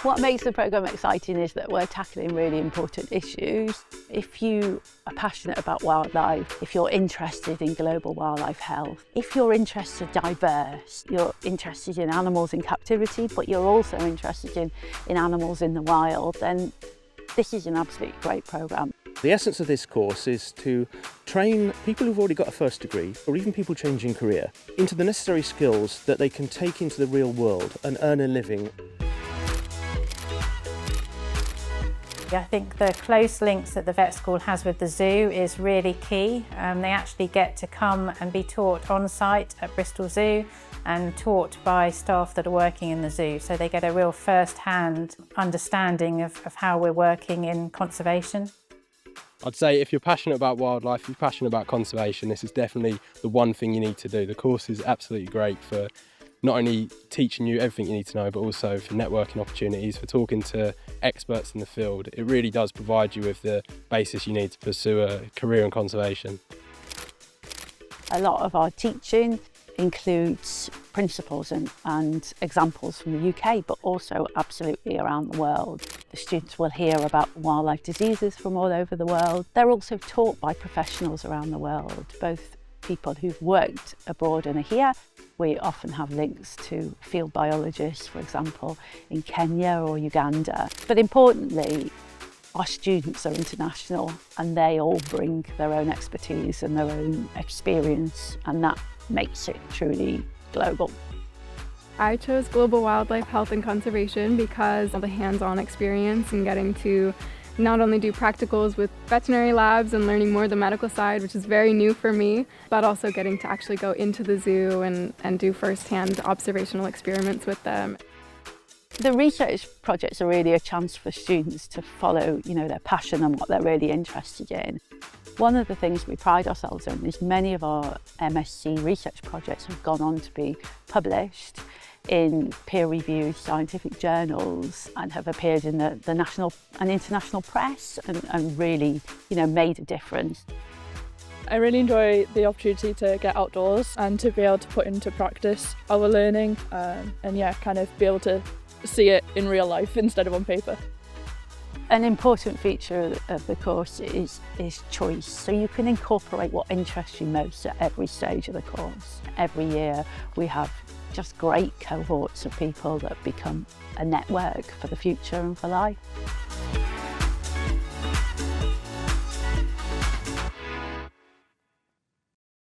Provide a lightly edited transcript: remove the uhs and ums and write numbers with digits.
What makes the programme exciting is that we're tackling really important issues. If you are passionate about wildlife, if you're interested in global wildlife health, if you're interested diverse, you're interested in animals in captivity, but you're also interested in animals in the wild, then this is an absolutely great programme. The essence of this course is to train people who've already got a first degree, or even people changing career, into the necessary skills that they can take into the real world and earn a living. I think the close links that the vet school has with the zoo is really key. They actually get to come and be taught on site at Bristol Zoo and taught by staff that are working in the zoo. So they get a real first-hand understanding of how we're working in conservation. I'd say if you're passionate about wildlife, if you're passionate about conservation, this is definitely the one thing you need to do. The course is absolutely great for not only teaching you everything you need to know, but also for networking opportunities, for talking to experts in the field. It really does provide you with the basis you need to pursue a career in conservation. A lot of our teaching includes principles and examples from the UK, but also absolutely around the world. The students will hear about wildlife diseases from all over the world. They're also taught by professionals around the world, both people who've worked abroad and are here. We often have links to field biologists, for example, in Kenya or Uganda. But importantly, our students are international and they all bring their own expertise and their own experience, and that makes it truly global. I chose Global Wildlife Health and Conservation because of the hands-on experience and getting to not only do practicals with veterinary labs and learning more of the medical side, which is very new for me, but also getting to actually go into the zoo and do first-hand observational experiments with them. The research projects are really a chance for students to follow, their passion and what they're really interested in. One of the things we pride ourselves on is many of our MSc research projects have gone on to be published in peer-reviewed scientific journals and have appeared in the national and international press and really, made a difference. I really enjoy the opportunity to get outdoors and to be able to put into practice our learning and kind of be able to see it in real life instead of on paper. An important feature of the course is choice, so you can incorporate what interests you most at every stage of the course. Every year we have just great cohorts of people that become a network for the future and for life.